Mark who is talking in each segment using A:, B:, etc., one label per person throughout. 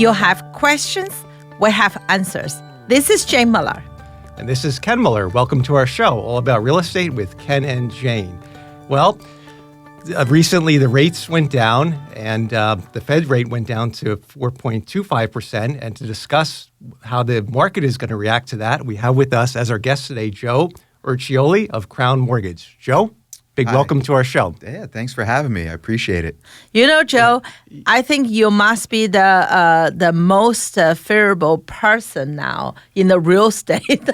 A: You have questions, we have answers. This is Jane Miller.
B: And this is Ken Miller. Welcome to our show, all about real estate with Ken and Jane. Well, recently the rates went down, and the Fed rate went down to 4.25%. And to discuss how the market is going to react to that, we have with us as our guest today, Joe Urciuoli of Crown Mortgage. Joe, big
C: Hi.
B: Welcome to our show.
C: Yeah, thanks for having me. I appreciate it.
A: You know, Joe, I think you must be the most favorable person now in the real estate.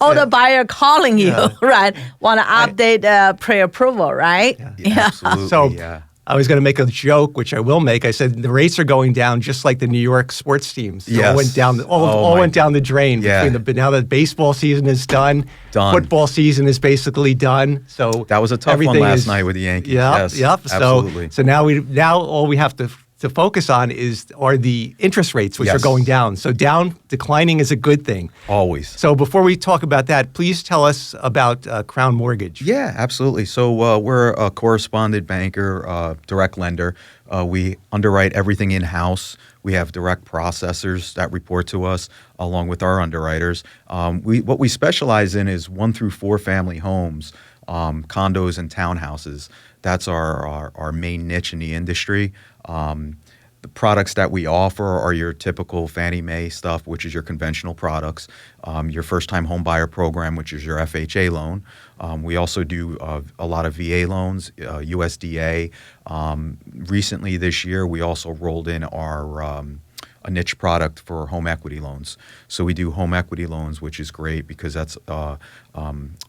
A: All the buyer calling you, right? Want to update pre-approval, right?
C: Yeah. Absolutely.
B: So I was going to make a joke, which I will make. I said the rates are going down just like the New York sports teams. They all went down. All went down the drain.
C: Yeah.
B: Now that baseball season is done, football season is basically done. So
C: that was a tough one last night with the Yankees. Yes, absolutely.
B: So now all we have to focus on are the interest rates, which are going down. So declining is a good thing.
C: Always.
B: So before we talk about that, please tell us about Crown Mortgage.
C: Yeah, absolutely. So we're a correspondent banker, direct lender. We underwrite everything in-house. We have direct processors that report to us along with our underwriters. What we specialize in is 1 through 4 family homes, condos and townhouses. That's our main niche in the industry. The products that we offer are your typical Fannie Mae stuff, which is your conventional products, your first-time home buyer program, which is your FHA loan. We also do a lot of VA loans, USDA. Recently this year, we also rolled in our a niche product for home equity loans. So we do home equity loans, which is great because that's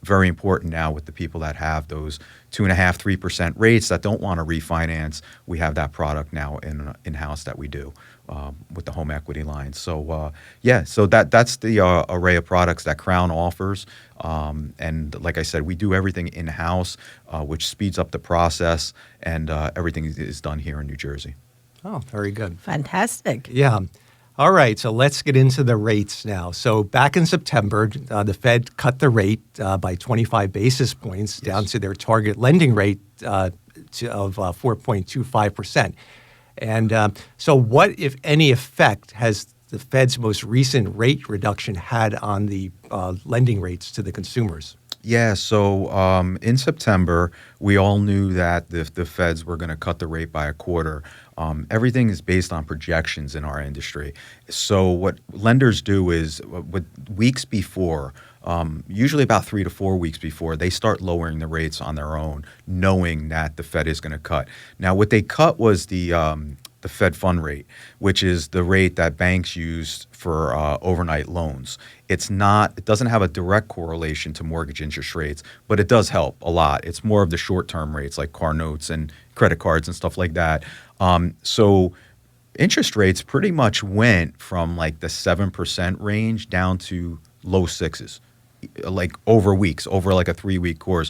C: very important now with the people that have those 2.5%, 3% rates that don't want to refinance. We have that product now in-house that we do with the home equity line. So so that's the array of products that Crown offers. And like I said, we do everything in-house, which speeds up the process, and everything is done here in New Jersey.
B: Oh, very good.
A: Fantastic.
B: Yeah. All right. So let's get into the rates now. So back in September, the Fed cut the rate by 25 basis points down to their target lending rate of 4.25%. And so what, if any, effect has the Fed's most recent rate reduction had on the lending rates to the consumers?
C: Yeah, so in September, we all knew that the Feds were going to cut the rate by a quarter. Everything is based on projections in our industry. So what lenders do is, with weeks before, usually about 3 to 4 weeks before, they start lowering the rates on their own, knowing that the Fed is going to cut. Now, what they cut was the Fed fund rate, which is the rate that banks use for overnight loans. It doesn't have a direct correlation to mortgage interest rates, but it does help a lot. It's more of the short-term rates like car notes and credit cards and stuff like that. So interest rates pretty much went from like the 7% range down to low 6s, like over weeks, over like a 3-week course.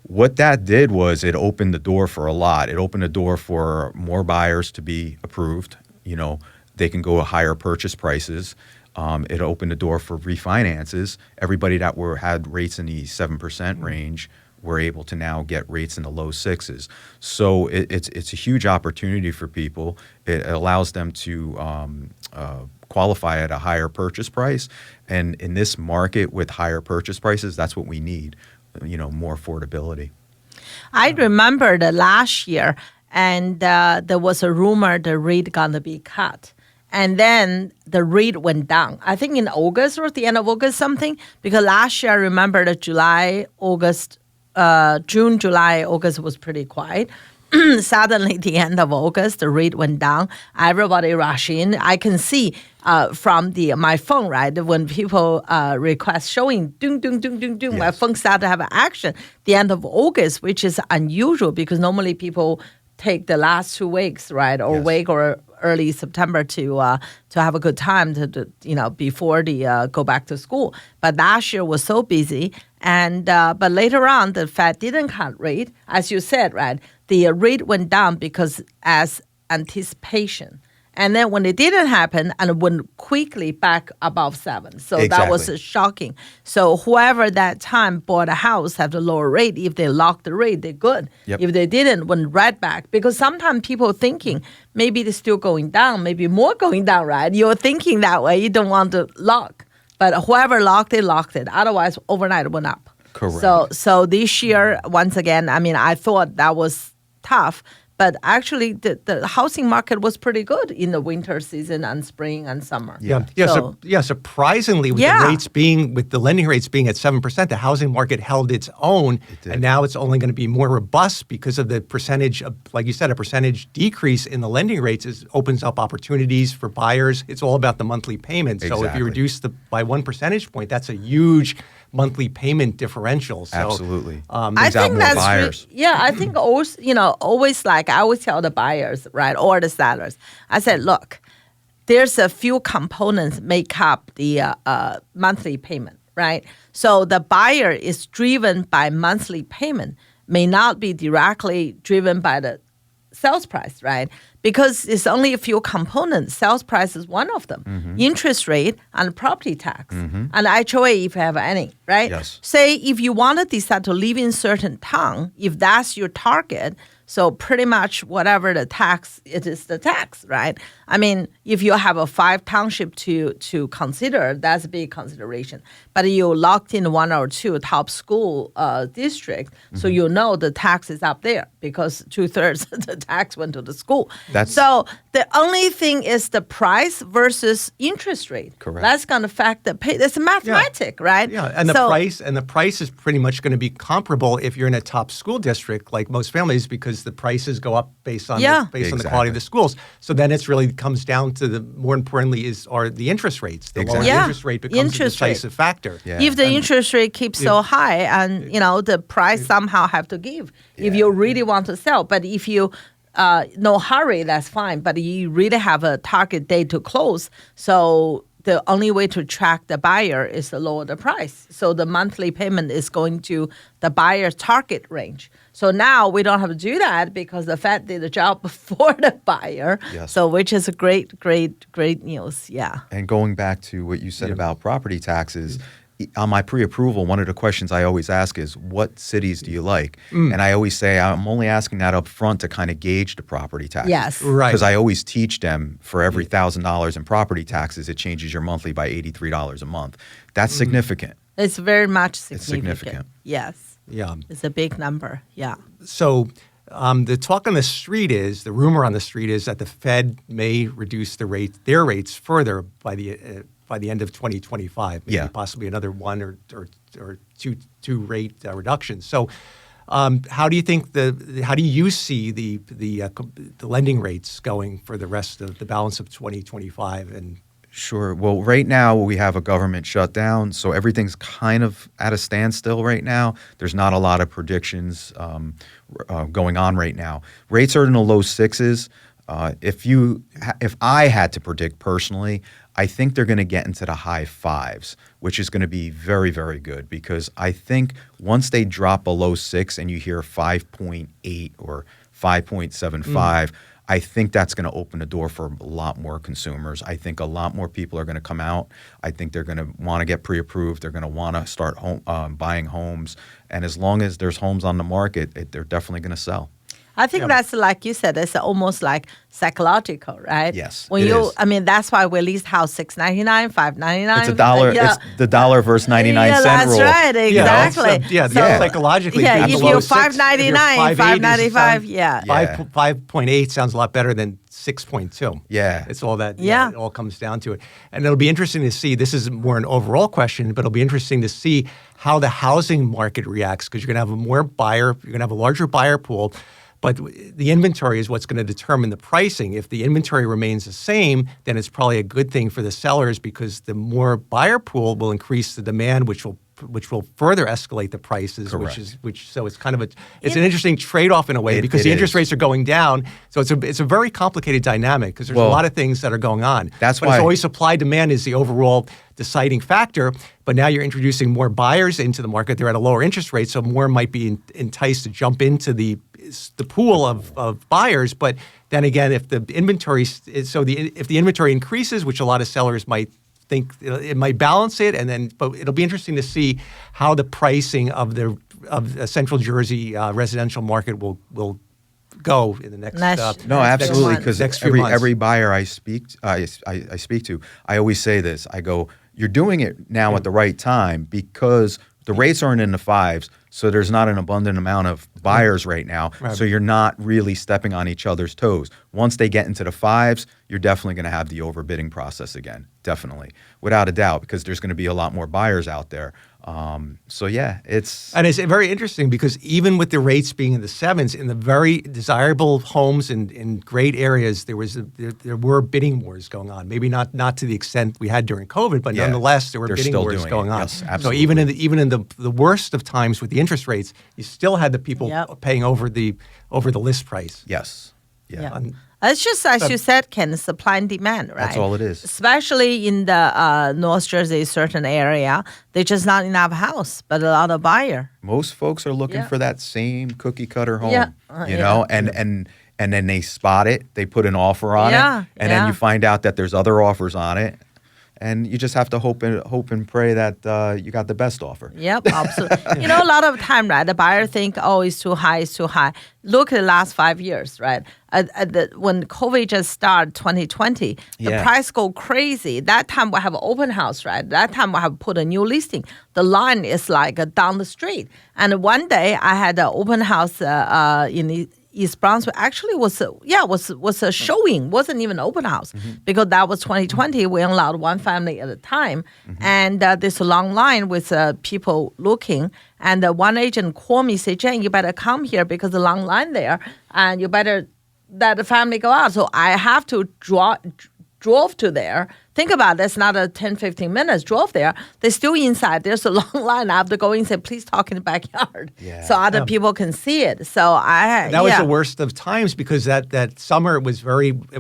C: What that did was it opened the door for a lot. It opened the door for more buyers to be approved. They can go at higher purchase prices. It opened the door for refinances. Everybody that had rates in the 7% range were able to now get rates in the low 6s. So it's a huge opportunity for people. It allows them to qualify at a higher purchase price. And in this market with higher purchase prices, that's what we need. More affordability.
A: I remember the last year, and there was a rumor the rate gonna be cut. And then the rate went down. I think in August or at the end of August something, because last year I remember the June, July, August was pretty quiet. Suddenly, the end of August, the rate went down. Everybody rushed in. I can see from my phone, right, when people request showing, ding, ding, ding, ding, ding, my phone started to have an action. The end of August, which is unusual because normally people take the last 2 weeks, right, or week or early September to have a good time before the go back to school. But last year was so busy, and but later on the Fed didn't cut rate, as you said, right. The rate went down because as anticipation, And then when it didn't happen, and it went quickly back above 7. So that was
C: Exactly.
A: shocking. So whoever that time bought a house have the lower rate. If they locked the rate, they're good.
C: Yep.
A: If they didn't, went right back. Because sometimes people thinking maybe they're still going down, maybe more going down, right? You're thinking that way. You don't want to lock. But whoever locked it, locked it. Otherwise, overnight it went up.
C: Correct.
A: So this year, once again, I mean, I thought that was tough. But actually, the housing market was pretty good in the winter season and spring and summer.
B: Surprisingly, with the lending rates being at 7%, the housing market held its own, and now it's only going to be more robust because of the percentage of, like you said, a percentage decrease in the lending rates opens up opportunities for buyers. It's all about the monthly payment. So if you reduce by 1 percentage point, that's a huge monthly payment differential. So,
C: Absolutely.
A: I think that's
C: buyers.
A: I think always like I always tell the buyers, right, or the sellers. I said, look, there's a few components make up the monthly payment, right? So the buyer is driven by monthly payment, may not be directly driven by the sales price, right? Because it's only a few components. Sales price is one of them. Interest rate and property tax and HOA if you have any, right?
C: Yes.
A: Say if you want to decide to live in certain town, if that's your target, so pretty much whatever the tax, it is the tax, right? I mean, if you have a 5 township to consider, that's a big consideration. But you locked in 1 or 2 top school district, so you know the tax is up there because 2/3 of the tax went to the school. So the only thing is the price versus interest rate.
C: Correct.
A: That's going to affect the pay. That's mathematic, right?
B: Yeah, and the price is pretty much going to be comparable if you're in a top school district like most families because the prices go up based on the quality of the schools. So then it's really comes down to more importantly are the interest rates. The lower the interest rate becomes a decisive factor.
C: Yeah.
A: If the interest rate keeps so high and the price somehow have to give if you really want to sell. But if you no hurry, that's fine. But you really have a target date to close. So the only way to track the buyer is to lower the price. So the monthly payment is going to the buyer's target range. So now we don't have to do that because the Fed did the job for the buyer.
C: Yes.
A: So which is a great news. Yeah.
C: And going back to what you said about property taxes, on my pre-approval, one of the questions I always ask is, what cities do you like? And I always say, I'm only asking that up front to kind of gauge the property taxes.
A: Yes.
B: Right.
C: Because I always teach them for every $1,000 in property taxes, it changes your monthly by $83 a month. That's significant.
A: It's very much significant.
C: It's significant.
A: Yes.
B: Yeah.
A: It's a big number. Yeah.
B: So the talk on the street the rumor on the street is that the Fed may reduce their rates further by the end of 2025, maybe possibly another 1 or two rate reductions. So, how do you see the lending rates going for the rest of the balance of 2025? And
C: Sure. Well, right now we have a government shutdown, so everything's kind of at a standstill right now. There's not a lot of predictions going on right now. Rates are in the low 6s. If I had to predict personally, I think they're going to get into the high 5s, which is going to be very, very good because I think once they drop below 6 and you hear 5.8 or 5.75, I think that's going to open the door for a lot more consumers. I think a lot more people are going to come out. I think they're going to want to get pre-approved. They're going to want to start buying homes. And as long as there's homes on the market, they're definitely going to sell.
A: I think that's like you said, it's almost like psychological, right?
C: Yes,
A: when that's why we leased house $6.99, $5.99.
C: It's $1. It's the dollar versus 99 cent rule.
A: That's right, exactly.
B: Psychologically,
A: if
B: you're
A: you're $5.99, $5.95,
B: 5.8 sounds a lot better than 6.2.
C: Yeah.
B: It's all that. Yeah. It all comes down to it. And it'll be interesting to see, this is more an overall question, but it'll be interesting to see how the housing market reacts because you're going to have you're going to have a larger buyer pool. But the inventory is what's going to determine the pricing. If the inventory remains the same, then it's probably a good thing for the sellers because the more buyer pool will increase the demand, which will will further escalate the prices.
C: Correct.
B: So it's kind of an interesting trade-off in a way because the interest rates are going down. So it's a very complicated dynamic because there's a lot of things that are going on.
C: That's
B: but
C: why
B: it's always supply demand is the overall deciding factor. But now you're introducing more buyers into the market. They're at a lower interest rate, so more might be enticed to jump into the pool of buyers. But then again, if the inventory if the inventory increases, which a lot of sellers might think it might balance it, but it'll be interesting to see how the pricing of the Central Jersey residential market will go in the next.
C: No, absolutely, because every buyer I speak to, I always say this. I go, you're doing it now at the right time because the rates aren't in the fives, so there's not an abundant amount of buyers right now. Right. So you're not really stepping on each other's toes. Once they get into the fives, you're definitely going to have the overbidding process again. Definitely, without a doubt, because there's going to be a lot more buyers out there. So yeah, it's
B: very interesting because even with the rates being in the sevens, in the very desirable homes in great areas, there were bidding wars going on. Maybe not to the extent we had during COVID, but nonetheless there were bidding wars going on.
C: Yes, absolutely.
B: So even in the worst of times with the interest rates, you still had the people paying over the list price.
C: Yes. Yeah.
A: It's just, as you said, Ken, supply and demand, right?
C: That's all it is.
A: Especially in the North Jersey certain area, there's just not enough house, but a lot of buyer.
C: Most folks are looking for that same cookie cutter home, you know, and then they spot it, they put an offer on it, and then you find out that there's other offers on it. And you just have to hope and pray that you got the best offer.
A: Yep, absolutely. A lot of time, right? The buyer think, it's too high, it's too high. Look at the last 5 years, right? When COVID just started, 2020, the price go crazy. That time we have an open house, right? That time we have put a new listing. The line is like down the street. And one day I had an open house in the East Brunswick actually was a showing, wasn't even an open house because that was 2020. We allowed one family at a time, and there's a long line with people looking. And one agent called me, say, Jane, you better come here because the long line there, and you better let the family go out. So I have to drove to there. Think about it, that's not a 10, 15 minutes, drove there. They're still inside. There's a long line. I have to go in and say, please talk in the backyard so other people can see it. So that
B: was the worst of times because that summer it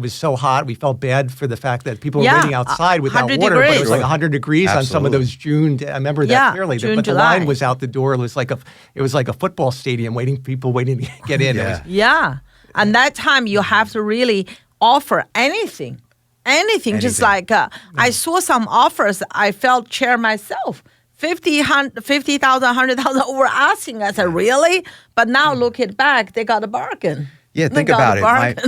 B: was so hot. We felt bad for the fact that people were waiting outside without water.
A: Degrees.
B: But it was like 100 degrees on some of those June. I remember that clearly.
A: June,
B: but
A: July.
B: The line was out the door. It was like a football stadium people waiting to get in.
A: And that time you have to really offer anything. Anything, just like I saw some offers, I felt chair myself. 50,000, 100,000 over asking. I said, really? But now look it back, they got a bargain.
C: Yeah, think about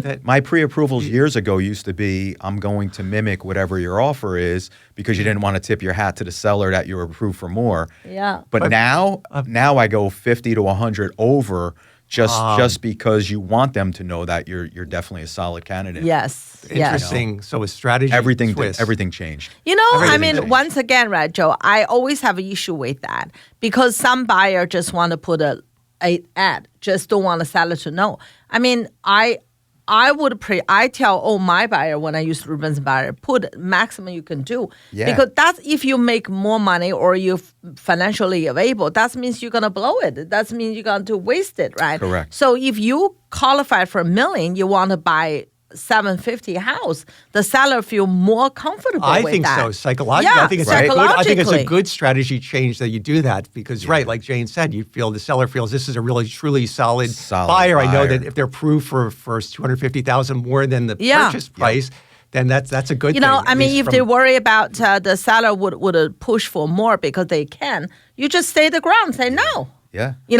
C: it. My pre-approvals years ago used to be, I'm going to mimic whatever your offer is because you didn't want to tip your hat to the seller that you were approved for more.
A: Yeah.
C: But now I go 50 to 100 over just because you want them to know that you're definitely a solid candidate.
A: Yes.
B: Interesting. So a strategy.
C: Everything changed.
A: Once again, right, Joe, I always have an issue with that because some buyer just want to put a ad, just don't want the seller to know. I tell my buyer when I use Ruben's buyer, put maximum you can do. Yeah. Because that's if you make more money or you're financially available, that means you're going to blow it. That means you're going to waste it, right?
C: Correct.
A: So if you qualify for $1 million, you want to buy $750 house, the seller feel more comfortable with that.
B: I think so. Psychologically, I think it's a good strategy change that you do that because, like Jane said, the seller feels this is a really, truly solid buyer. I know that if they're approved for $250,000 more than the purchase price, then that's a good thing.
A: If they worry about the seller would push for more because they can, you just stay the ground, say no.
C: Yeah.
A: You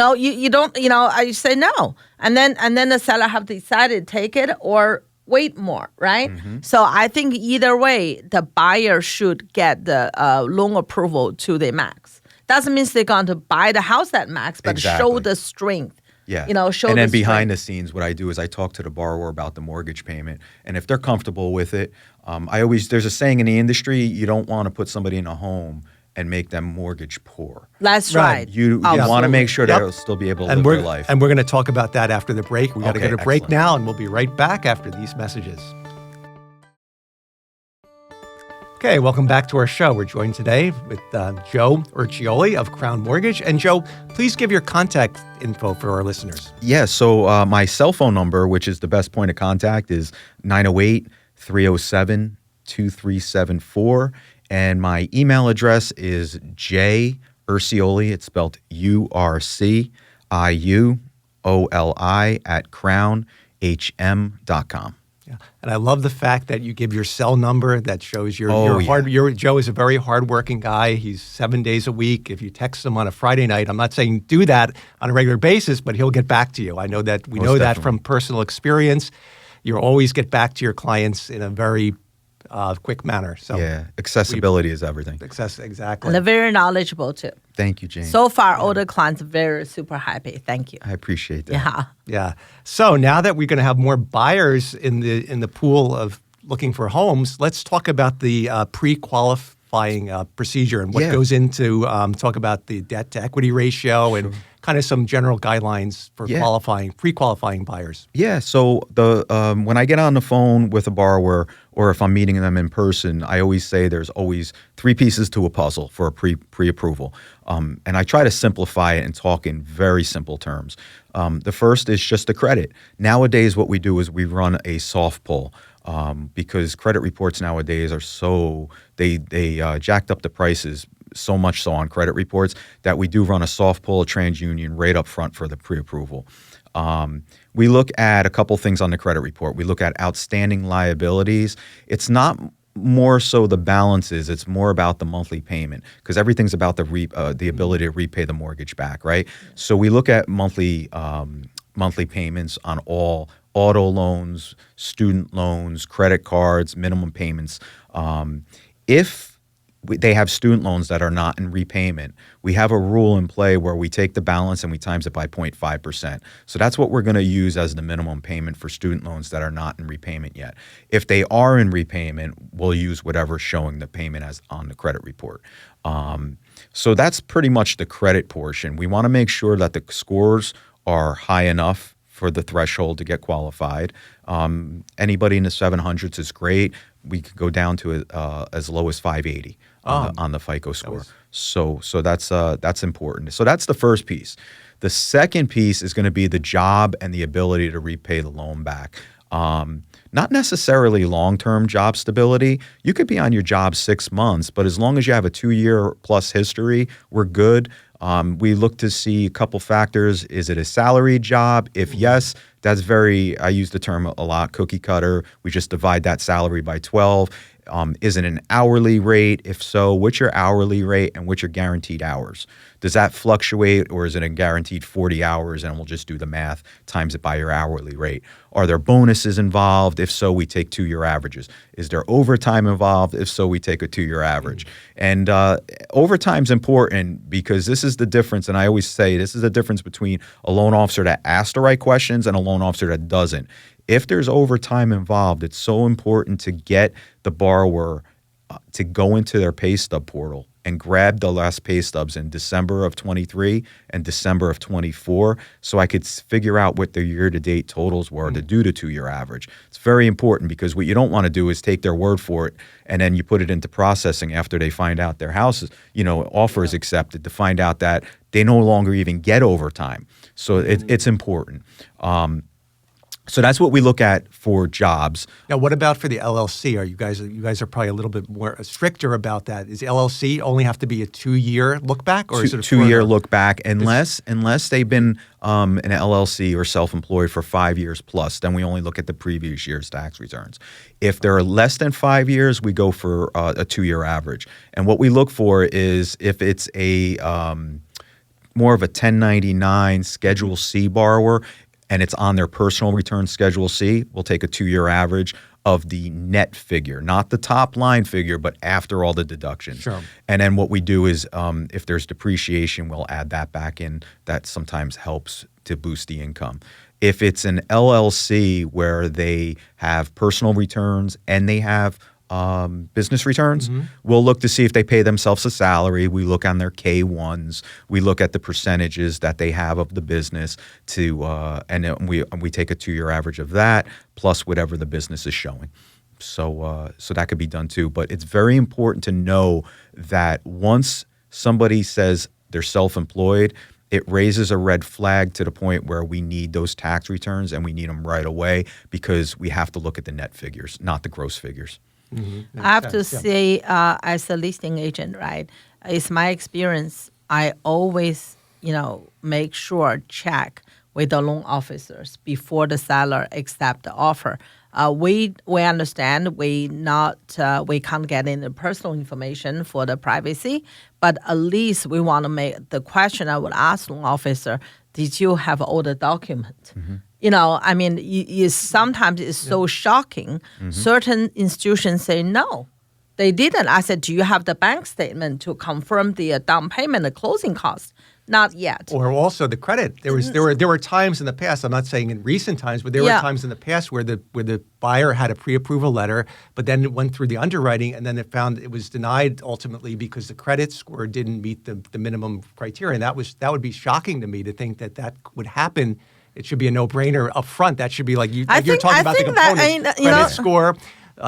A: don't, I say no. And then the seller have decided take it or wait more, right? So I think either way, the buyer should get the loan approval to the max. Doesn't mean they're going to buy the house at max, but show the strength.
C: Yeah.
A: Show
C: and then
A: the
C: behind the scenes, what I do is I talk to the borrower about the mortgage payment. And if they're comfortable with it, there's a saying in the industry, you don't want to put somebody in a home and make them mortgage poor.
A: That's right.
C: You want to make sure they'll still be able to live their life.
B: And we're going to talk about that after the break. We got to get a break now, and we'll be right back after these messages. Okay, welcome back to our show. We're joined today with Joe Urciuoli of Crown Mortgage. And Joe, please give your contact info for our listeners.
C: Yeah, so my cell phone number, which is the best point of contact, is 908-307-2374. And my email address is Urciuoli, it's spelled Urciuoli at crownhm.com.
B: Yeah. And I love the fact that you give your cell number. That shows you're hard. Joe is a very hardworking guy. He's 7 days a week. If you text him on a Friday night, I'm not saying do that on a regular basis, but he'll get back to you. I know that we know that from personal experience. You always get back to your clients in a very quick manner. So
C: yeah, accessibility is everything.
B: Exactly.
A: And they're very knowledgeable too.
C: Thank you, Jane.
A: So far, all the clients are very super happy. Thank you.
C: I appreciate that.
A: Yeah.
B: Yeah. So now that we're going to have more buyers in the pool of looking for homes, let's talk about the pre-qualifying procedure and what goes into talk about the debt to equity ratio and kind of some general guidelines for pre-qualifying buyers.
C: Yeah. So when I get on the phone with a borrower or if I'm meeting them in person, I always say there's always three pieces to a puzzle for a pre-approval. And I try to simplify it and talk in very simple terms. The first is just the credit. Nowadays, what we do is we run a soft pull. Because credit reports nowadays are they jacked up the prices so much so on credit reports that we do run a soft pull, a TransUnion right up front for the pre-approval. We look at a couple things on the credit report. We look at outstanding liabilities. It's not more so the balances, it's more about the monthly payment because everything's about the ability to repay the mortgage back, right? So we look at monthly payments on all auto loans, student loans, credit cards, minimum payments. If they have student loans that are not in repayment, we have a rule in play where we take the balance and we times it by 0.5%. So that's what we're going to use as the minimum payment for student loans that are not in repayment yet. If they are in repayment, we'll use whatever's showing the payment as on the credit report. So that's pretty much the credit portion. We want to make sure that the scores are high enough for the threshold to get qualified. Anybody in the 700s is great. We could go down to as low as 580 on the FICO score. So that's important. So that's the first piece. The second piece is going to be the job and the ability to repay the loan back. Not necessarily long-term job stability. You could be on your job 6 months, but as long as you have a 2-year plus history, we're good. We look to see a couple factors. Is it a salaried job? If yes, that's I use the term a lot, cookie cutter. We just divide that salary by 12. Is it an hourly rate? If so, what's your hourly rate and what's your guaranteed hours? Does that fluctuate or is it a guaranteed 40 hours and we'll just do the math, times it by your hourly rate? Are there bonuses involved? If so, we take 2-year averages. Is there overtime involved? If so, we take a 2-year average. And overtime's important because this is the difference, and I always say this is the difference between a loan officer that asks the right questions and a loan officer that doesn't. If there's overtime involved, it's so important to get the borrower to go into their pay stub portal and grab the last pay stubs in December of 23 and December of 24 so I could figure out what their year-to-date totals were to do the 2-year average. It's very important because what you don't want to do is take their word for it and then you put it into processing after they find out their house is, offer is accepted to find out that they no longer even get overtime. So it's important. So that's what we look at for jobs.
B: Now, what about for the LLC? You guys are probably a little bit more stricter about that. Is the LLC only have to be a 2-year look back, or is it a
C: 2-year look back? Unless they've been an LLC or self-employed for 5 years plus, then we only look at the previous year's tax returns. If they're less than 5 years, we go for a 2-year average. And what we look for is if it's a more of a 1099 Schedule C borrower, and it's on their personal return Schedule C, we'll take a 2-year average of the net figure, not the top line figure, but after all the deductions.
B: Sure.
C: And then what we do is if there's depreciation, we'll add that back in. That sometimes helps to boost the income. If it's an LLC where they have personal returns and they have business returns, we'll look to see if they pay themselves a salary. We look on their K-1s. We look at the percentages that they have of the business and then we take a 2-year average of that plus whatever the business is showing. So that could be done too. But it's very important to know that once somebody says they're self-employed, it raises a red flag to the point where we need those tax returns, and we need them right away, because we have to look at the net figures, not the gross figures.
A: I have to say, as a listing agent, right, it's my experience, I always, make sure, check with the loan officers before the seller accept the offer. We understand we can't get into personal information for the privacy, but at least we want to make the question I would ask loan officer: did you have all the documents? Sometimes it's so shocking. Certain institutions say no, they didn't. I said, do you have the bank statement to confirm the down payment, the closing costs? Not yet.
B: Or also the credit. There were times in the past, I'm not saying in recent times, but there were times in the past where the buyer had a pre-approval letter, but then it went through the underwriting, and then it found it was denied ultimately because the credit score didn't meet the minimum criteria. And that would be shocking to me to think that would happen. It should be a no-brainer up front. That should be like you're talking about the components, credit score,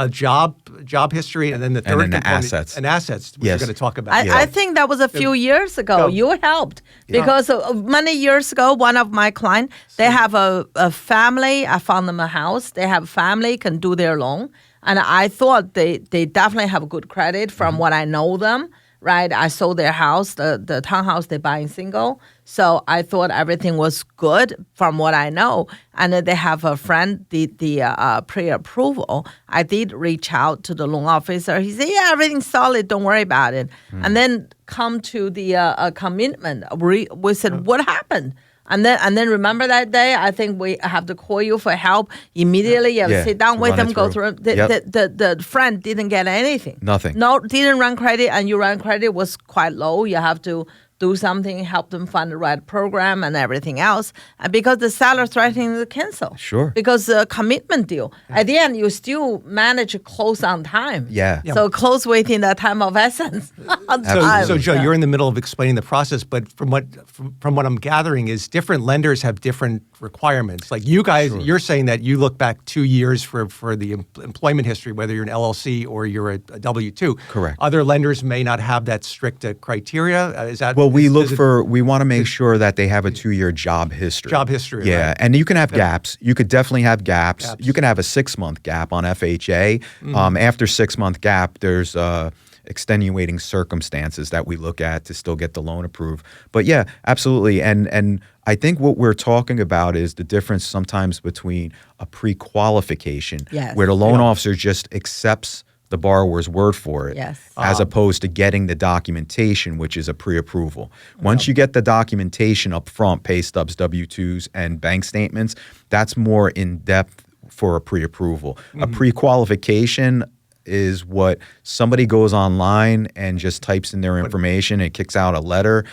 B: job history, and then the third component,
C: assets.
B: And assets, which we're going to talk about.
A: I think that was a few years ago. You helped because many years ago, one of my clients, they have a family. I found them a house. They have family, can do their loan. And I thought they definitely have good credit from what I know them. Right, I sold their house, the townhouse they buy in single. So I thought everything was good from what I know. And then they have a friend did the pre-approval. I did reach out to the loan officer. He said, yeah, everything's solid. Don't worry about it. And then come to the commitment. We said, what happened? And then remember that day, I think we have to call you for help immediately. You have to sit down with them, go through. The friend didn't get anything.
C: Nothing.
A: No, didn't run credit, and your run credit was quite low. You have to do something, help them find the right program and everything else. And because the seller threatening to cancel.
C: Sure.
A: Because the commitment deal. At the end, you still manage to close on time.
C: Yeah.
A: So close within the time of essence.
B: So Joe, you're in the middle of explaining the process, but from what I'm gathering is different lenders have different requirements. Like you guys, you're saying that you look back 2 years for the employment history, whether you're an LLC or you're a W-2.
C: Correct.
B: Other lenders may not have that strict criteria. Is that
C: well? We want to make sure that they have a 2-year job history.
B: Job history,
C: yeah.
B: Right.
C: And you can have gaps. You could definitely have gaps. You can have a 6-month gap on FHA. After 6-month gap, there's extenuating circumstances that we look at to still get the loan approved. But yeah, absolutely. And I think what we're talking about is the difference sometimes between a pre-qualification, where the loan officer just accepts the borrower's word for it, as opposed to getting the documentation, which is a pre-approval. Once you get the documentation up front, pay stubs, W-2s, and bank statements, that's more in-depth for a pre-approval. A pre-qualification is what somebody goes online and just types in their information and kicks out a letter.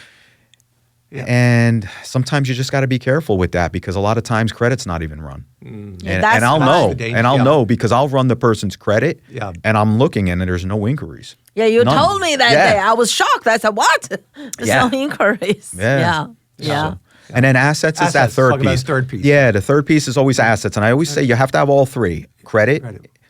C: Yeah. And sometimes you just got to be careful with that, because a lot of times credit's not even run. And I'll know because I'll run the person's credit and I'm looking and there's no inquiries.
A: Yeah, you told me that day. I was shocked. I said, what? There's no inquiries. Yeah.
C: So, and then assets is that third piece. Yeah, the third piece is always assets. And I always say you have to have all three: credit,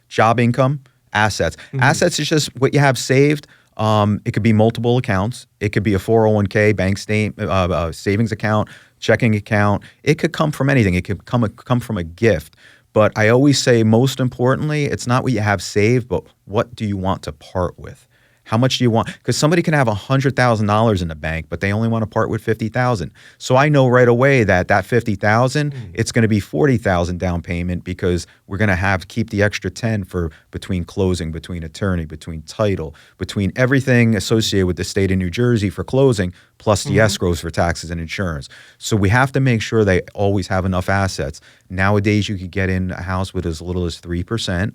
C: job income, assets. Assets is just what you have saved. It could be multiple accounts. It could be a 401k, bank statement, savings account, checking account. It could come from anything. It could come from a gift. But I always say, most importantly, it's not what you have saved, but what do you want to part with? How much do you want? Because somebody can have $100,000 in the bank, but they only want to part with $50,000. So I know right away that $50,000, it's going to be $40,000 down payment, because we're going to keep the extra 10 for between closing, between attorney, between title, between everything associated with the state of New Jersey for closing, plus the escrows for taxes and insurance. So we have to make sure they always have enough assets. Nowadays, you could get in a house with as little as 3%.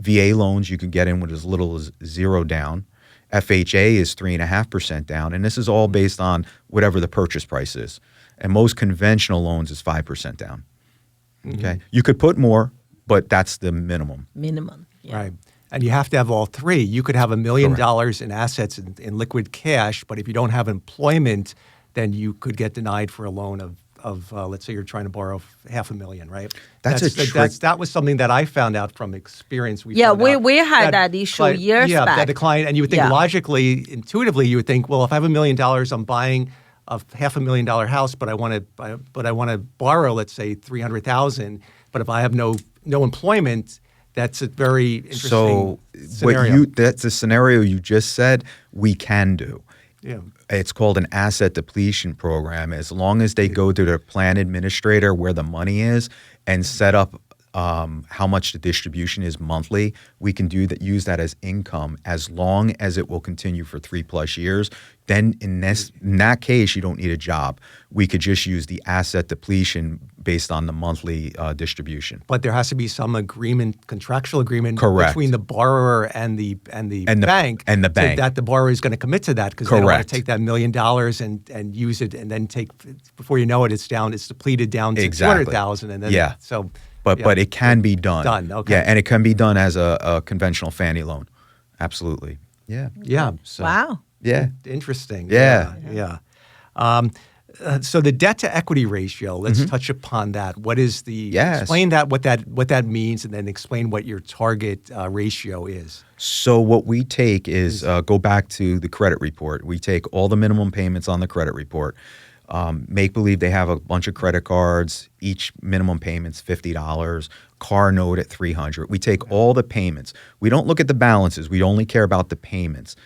C: VA loans, you can get in with as little as 0 down. FHA is 3.5% down, and this is all based on whatever the purchase price is. And most conventional loans is 5% down. Okay, you could put more, but that's the minimum.
B: Right. And you have to have all three. You could have $1 million in assets in liquid cash, but if you don't have employment, then you could get denied for a loan of let's say you're trying to borrow $500,000, right?
C: That's
B: that was something that I found out from experience.
A: We had that issue years back.
B: That the client, and you would think logically, intuitively, you would think, well, if I have $1 million, I'm buying a $500,000 house, but I want to borrow, let's say, $300,000. But if I have no employment, that's a very interesting scenario.
C: That's the scenario you just said we can do.
B: Yeah.
C: It's called an asset depletion program. As long as they go to their plan administrator where the money is and set up how much the distribution is monthly, we can use that as income as long as it will continue for 3+ years. Then in that case, you don't need a job. We could just use the asset depletion based on the monthly distribution.
B: But there has to be some contractual agreement
C: Correct.
B: between the borrower and the bank.
C: And the bank.
B: So that the borrower is going to commit to that because they don't want to take that $1 million and use it and then before you know it, it's depleted down to $200,000 and then so.
C: But it can be done.
B: Okay.
C: Yeah, and it can be done as a conventional Fannie loan. Absolutely. Yeah.
B: Yeah.
C: So,
A: wow.
C: Yeah.
B: Interesting.
C: Yeah.
B: So the debt to equity ratio, let's touch upon that. What is explain what that means, and then explain what your target ratio is.
C: So what we take is go back to the credit report. We take all the minimum payments on the credit report. Make believe they have a bunch of credit cards. Each minimum payment's $50. Car note at $300. We take all the payments. We don't look at the balances. We only care about the payments.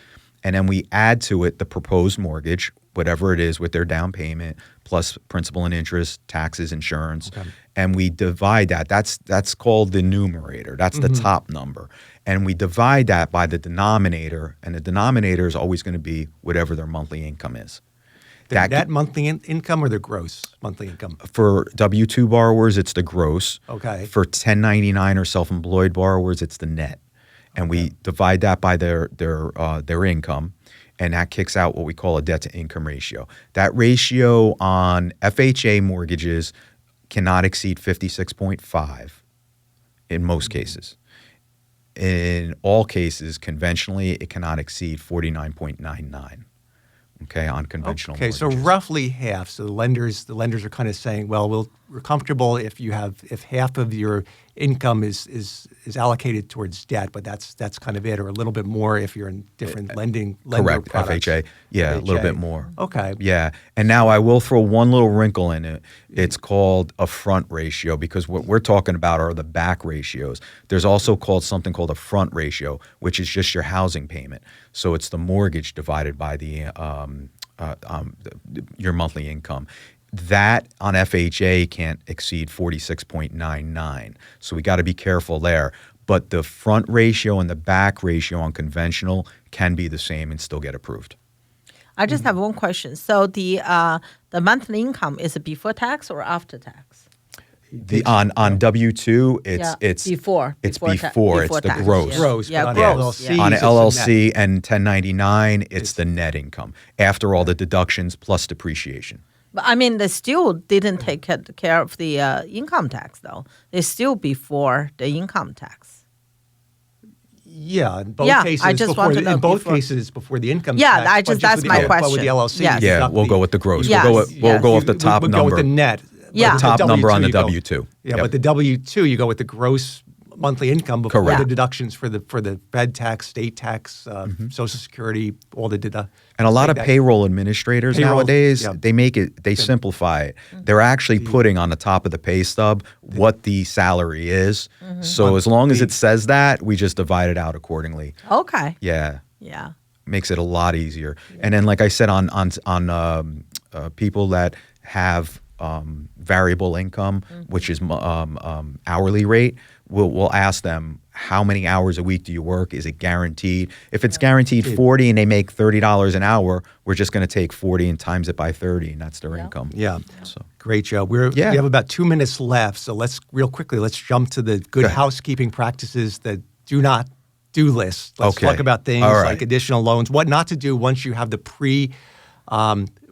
C: And then we add to it the proposed mortgage, whatever it is, with their down payment, plus principal and interest, taxes, insurance. Okay. And we divide that. That's called the numerator. That's the top number. And we divide that by the denominator. And the denominator is always going to be whatever their monthly income is.
B: The net monthly income or the gross monthly income?
C: For W-2 borrowers, it's the gross.
B: Okay.
C: For 1099 or self-employed borrowers, it's the net. And we divide that by their income, and that kicks out what we call a debt-to-income ratio. That ratio on FHA mortgages cannot exceed 56.5 in most cases. In all cases, conventionally, it cannot exceed 49.99. Okay, on conventional mortgages.
B: So roughly half. So the lenders are kind of saying, well, we're comfortable if half of your income is allocated towards debt, but that's kind of it, or a little bit more if you're in different lender
C: correct,
B: products.
C: FHA. Yeah, FHA. A little bit more.
B: Okay.
C: Yeah, and now I will throw one little wrinkle in it. It's called a front ratio, because what we're talking about are the back ratios. There's also something called a front ratio, which is just your housing payment. So it's the mortgage divided by your monthly income. That on FHA can't exceed 46.99. So we got to be careful there. But the front ratio and the back ratio on conventional can be the same and still get approved.
A: I just have one question. So the monthly income, is it before tax or after tax?
C: On W-2, it's
A: before.
C: It's before. It's the
A: tax.
C: gross.
B: Gross.
A: Yeah,
B: on
A: gross.
B: LLC,
C: On an LLC and 1099, it's the net income after all the deductions plus depreciation.
A: But I mean, they still didn't take care of the income tax, though. They're still before the income tax.
B: Yeah, in both cases.
A: I just want to know
B: in both cases before the income
A: Yeah,
B: tax.
A: that's my question.
B: But with the LLC,
A: Yes.
C: Yeah, we'll go with the gross.
A: Yes.
C: We'll go off the top
B: we'll
C: number.
B: go with the net.
A: Yeah.
C: The top number on the
B: W2,
C: W-2.
B: Yeah, but the W-2, you go with the gross monthly income before
C: Correct.
B: the deductions for the Fed tax, state tax, Social Security, all the deductions.
C: And a lot of payroll administrators nowadays, they simplify it. They're actually putting on the top of the pay stub what the salary is. So as long as it says that, we just divide it out accordingly.
A: Okay.
C: Yeah.
A: Yeah.
C: Makes it a lot easier. And then, like I said, on people that have variable income, which is hourly rate, we'll ask them, how many hours a week do you work? Is it guaranteed? If it's guaranteed 40 and they make $30 an hour, we're just going to take 40 and times it by 30, and that's their income.
B: Yeah.
C: So
B: great, Joe. We have about 2 minutes left, so let's jump to the good housekeeping practices that do not do list. Let's talk about things like additional loans, what not to do once you have the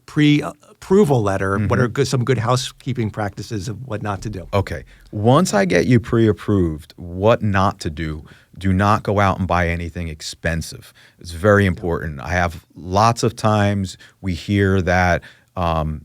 B: pre-approval letter. What are some good housekeeping practices of what not to do?
C: Okay. Once I get you pre-approved, what not to do, do not go out and buy anything expensive. It's very important. I have lots of times we hear that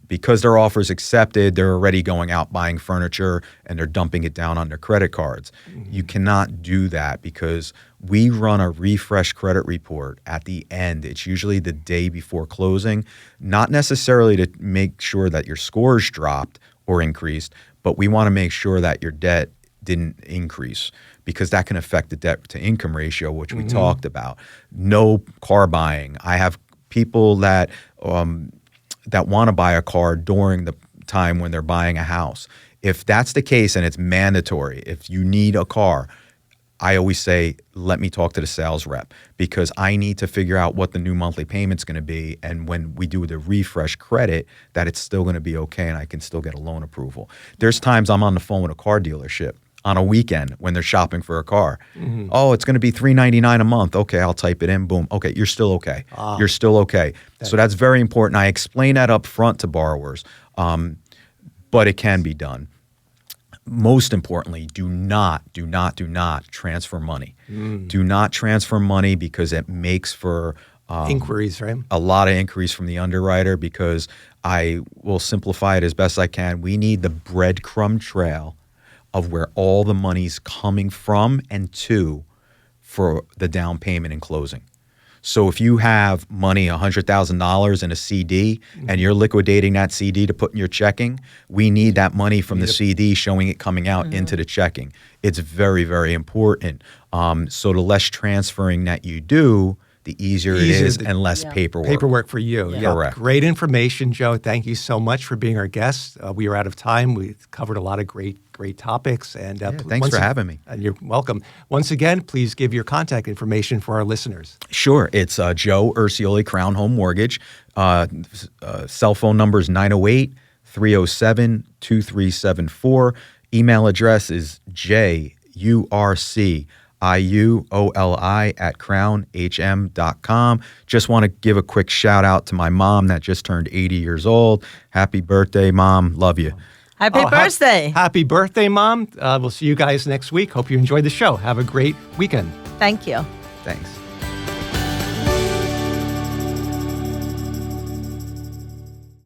C: because their offer is accepted, they're already going out buying furniture and they're dumping it down on their credit cards. You cannot do that because we run a refresh credit report at the end. It's usually the day before closing, not necessarily to make sure that your scores dropped or increased, but we want to make sure that your debt didn't increase because that can affect the debt to income ratio, which we talked about. No car buying. I have people that want to buy a car during the time when they're buying a house. If that's the case and it's mandatory, if you need a car, I always say, let me talk to the sales rep because I need to figure out what the new monthly payment's going to be. And when we do the refresh credit, that it's still going to be okay and I can still get a loan approval. There's times I'm on the phone with a car dealership on a weekend when they're shopping for a car. Oh, it's going to be $399 a month. Okay, I'll type it in. Boom. Okay, you're still okay. You're still okay. So that's very important. I explain that up front to borrowers, but it can be done. Most importantly, do not transfer money. Do not transfer money because it makes for
B: inquiries, right?
C: A lot of inquiries from the underwriter because I will simplify it as best I can. We need the breadcrumb trail of where all the money's coming from and to for the down payment and closing. So if you have money, $100,000 in a CD, and you're liquidating that CD to put in your checking, we need that money from the CD showing it coming out into the checking. It's very, very important. So the less transferring that you do, the easier it is and less paperwork.
B: Paperwork for you.
A: Yeah.
C: Correct.
B: Great information, Joe. Thank you so much for being our guest. We are out of time. We covered a lot of great topics. And
C: thanks for having me.
B: You're welcome. Once again, please give your contact information for our listeners.
C: Sure. It's Joe Urciuoli, Crown Home Mortgage. Cell phone number is 908-307-2374. Email address is JURCIUOLI@crownhm.com. Just want to give a quick shout out to my mom that just turned 80 years old. Happy birthday, Mom. Love you.
A: Happy birthday.
B: Happy birthday, Mom. We'll see you guys next week. Hope you enjoyed the show. Have a great weekend.
A: Thank you.
C: Thanks.